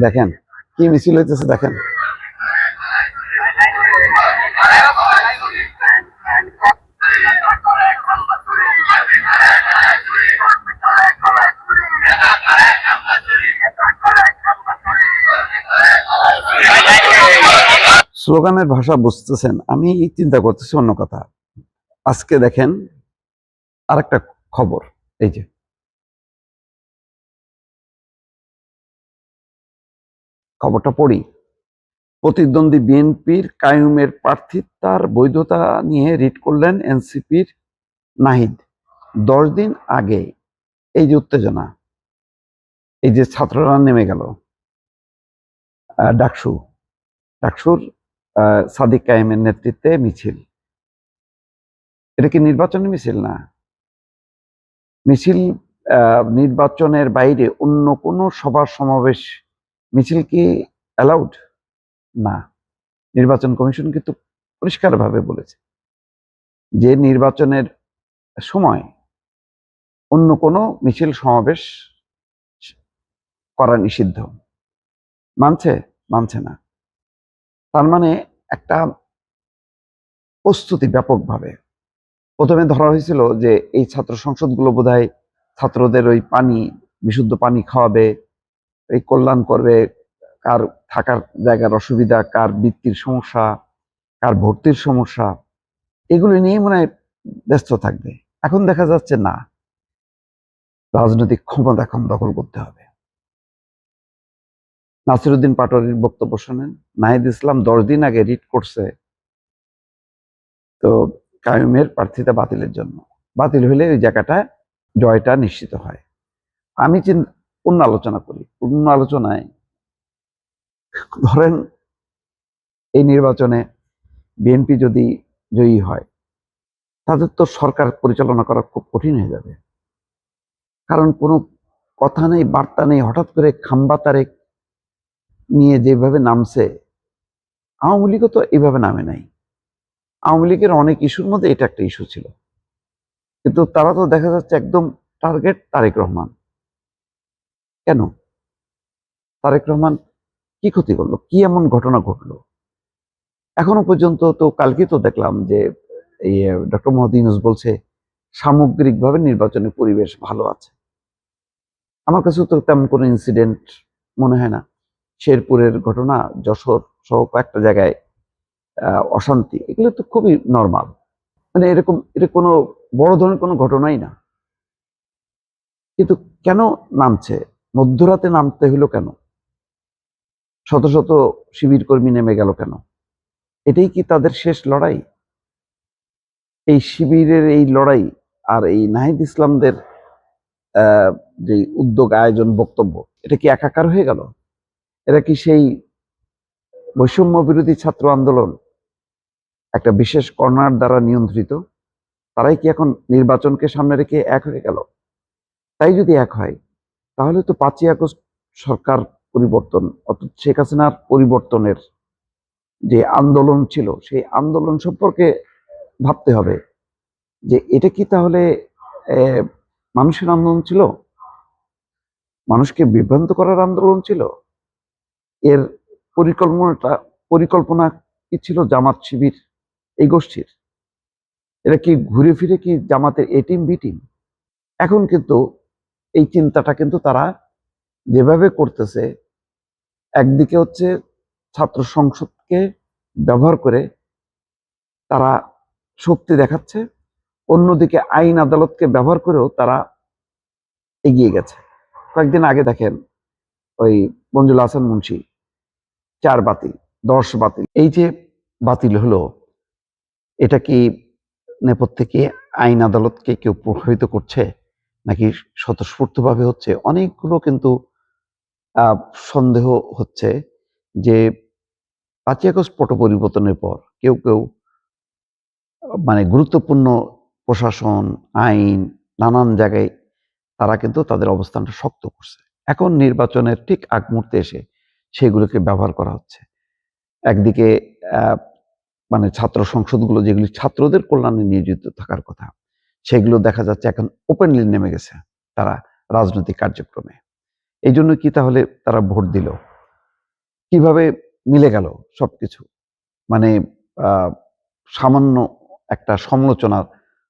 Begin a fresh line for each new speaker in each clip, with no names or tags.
দেখেন কি মিছিল হইতেছে, দেখেন। স্লোগানের ভাষা বুঝতেছেন, আমি চিন্তা করতেছি অন্য কথা। আজকে দেখেন আরেকটা খবর, এই যে খবরটা পড়ি। প্রতিদ্বন্দ্বী বিএনপির কাইয়ুমের প্রার্থিতার বৈধতা নিয়ে রিট করলেন এনসিপির নাহিদ। 10 দিন আগে এই যে উত্তেজনা, এই যে ছাত্ররা নেমে গেল ডাকসু, ডাকসুর সাদিক কাইমের নেতৃত্বে মিছিল। এটা কি নির্বাচনী মিছিল? না, মিছিল নির্বাচনের বাইরে অন্য কোনো সভা সমাবেশ মিছিল কি অ্যালাউড? না। নির্বাচন কমিশন কিন্তু পরিষ্কারভাবে বলেছে যে নির্বাচনের সময় অন্য কোনো মিছিল সমাবেশ করা নিষিদ্ধ। মানছে? মানছে না। তার মানে একটা প্রস্তুতি ব্যাপকভাবে। প্রথমে ধরা হয়েছিল যে এই ছাত্র সংসদগুলো বোধহয় ছাত্রদের ওই পানি, বিশুদ্ধ পানি খাওয়াবে, এই কল্যাণ করবে, কার থাকার জায়গার অসুবিধা, কার বৃত্তির সমস্যা, কার ভর্তির সমস্যা, এগুলো নিয়ে মনে হয় ব্যস্ত থাকবে। এখন দেখা যাচ্ছে না, রাজনৈতিক ক্ষমতা এখন দখল করতে হবে। নাসিরউদ্দিন পাটোয়ারির বক্তব্য শোনেন। নাহিদ ইসলাম 10 দিন আগে রিট করছে তো কাইয়ুমের প্রার্থিতা বাতিলের জন্য। বাতিল হলে ওই জায়গাটা জয়টা নিশ্চিত হয়। আমি পূর্ণ আলোচনা করি। পূর্ণ আলোচনায় ধরেন এই নির্বাচনে বিএনপি যদি জয়ী হয়, তাদের তো সরকার পরিচালনা করা খুব কঠিন হয়ে যাবে। কারণ কোনো কথা নেই, বার্তা নেই, হঠাৎ করে খাম্বা তারেক নিয়ে যেভাবে নামছে, আওয়ামী লীগও তো এইভাবে নামে নাই। আওয়ামী লীগের অনেক ইস্যুর মধ্যে এটা একটা ইস্যু ছিল, কিন্তু তারা তো দেখা যাচ্ছে একদম টার্গেট তারেক রহমান। কেন? তারেক রহমান কি ক্ষতি করলো? কি এমন ঘটনা ঘটলো? এখনো পর্যন্ত তো, কালকে তো দেখলাম যে এই ডক্টর মোহাম্মদ ইউনূস বলছে সামগ্রিকভাবে নির্বাচনের পরিবেশ ভালো আছে। আমার কাছে তো তেমন কোনো ইনসিডেন্ট মনে হয় না। শেরপুরের ঘটনা, যশোর সহ কয়েকটা জায়গায় অশান্তি, এগুলো তো খুবই নর্মাল। মানে এরকম, এটা কোনো বড় ধরনের কোনো ঘটনাই না। কিন্তু কেন নামছে? মধ্যরাতে নামতে হলো কেন? শত শত শিবির কর্মী নেমে গেল কেন? এটাই কি তাদের শেষ লড়াই? এই শিবিরের এই লড়াই আর এই নাহিদ ইসলামদের যে উদ্যোগ, আয়োজন, বক্তব্য, এটা কি একাকার হয়ে গেল? এরা কি সেই বৈষম্য বিরোধী ছাত্র আন্দোলন একটা বিশেষ কর্নার দ্বারা নিয়ন্ত্রিত? তারাই কি এখন নির্বাচনকে সামনে রেখে এক হয়ে গেল? তাই যদি এক হয়, তাহলে তো 5ই আগস্ট সরকার পরিবর্তন, অর্থাৎ শেখ হাসিনার পরিবর্তনের যে আন্দোলন ছিল, সেই আন্দোলন সম্পর্কে ভাবতে হবে যে এটা কি তাহলে মানুষের আন্দোলন ছিল? মানুষকে বিভ্রান্ত করার আন্দোলন ছিল? এর পরিকল্পনা কি ছিল জামাত শিবির এই গোষ্ঠীর? এরা কি ঘুরে ফিরে কি জামাতের এ টিম বি টিম? এখন কিন্তু এই চিন্তাটা কিন্তু তারা যেভাবে করতেছে, একদিকে হচ্ছে ছাত্র সংসদকে ব্যবহার করে তারা শক্তি দেখাচ্ছে, অন্যদিকে আইন আদালতকে ব্যবহার করেও তারা এগিয়ে গেছে। কয়েকদিন আগে দেখেন ওই মঞ্জুল হাসান মুন্সি 4 বাতিল, 10 বাতিল, এই যে বাতিল হলো, এটা কি নেপথ্যে কি আইন আদালতকে কেউ প্রভাবিত করছে, নাকি স্বতঃস্ফূর্তভাবে হচ্ছে? অনেকগুলো কিন্তু সন্দেহ হচ্ছে যে 5ই আগস্ট পট পরিবর্তনের পর কেউ কেউ মানে গুরুত্বপূর্ণ প্রশাসন, আইন, নানান জায়গায় তারা কিন্তু তাদের অবস্থানটা শক্ত করছে। এখন নির্বাচনের ঠিক আগ মুহূর্তে এসে সেগুলোকে ব্যবহার করা হচ্ছে। একদিকে মানে ছাত্র সংসদগুলো যেগুলি ছাত্রদের কল্যাণে নিয়োজিত থাকার কথা, সেগুলো দেখা যাচ্ছে এখন ওপেনলি নেমে গেছে তারা রাজনৈতিক কার্যক্রমে। এই জন্য কি তাহলে তারা ভোট দিল? কিভাবে মিলে গেল সবকিছু। মানে আহ, সামান্য একটা সমালোচনা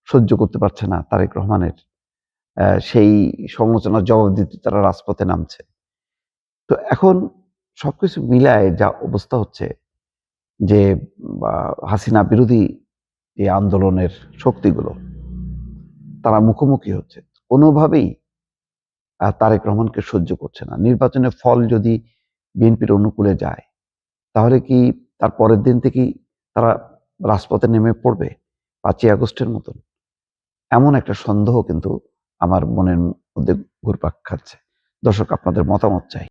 সহ্য করতে পারছে না তারেক রহমানের, সেই সমালোচনার জবাব দিতে তারা রাজপথে নামছে। তো এখন সবকিছু মিলায় যা অবস্থা হচ্ছে যে হাসিনা বিরোধী যে আন্দোলনের শক্তিগুলো তারা মুখোমুখি হচ্ছে, কোনোভাবেই তারেক রহমানকে সহ্য করছে না। নির্বাচনের ফল যদি বিএনপির অনুকূলে যায়, তাহলে কি তার পরের দিন থেকেই তারা রাজপথে নেমে পড়বে 5ই আগস্টের মতন? এমন একটা সন্দেহ কিন্তু আমার মনের মধ্যে ঘুরপাক খাচ্ছে। দর্শক, আপনাদের মতামত চাই।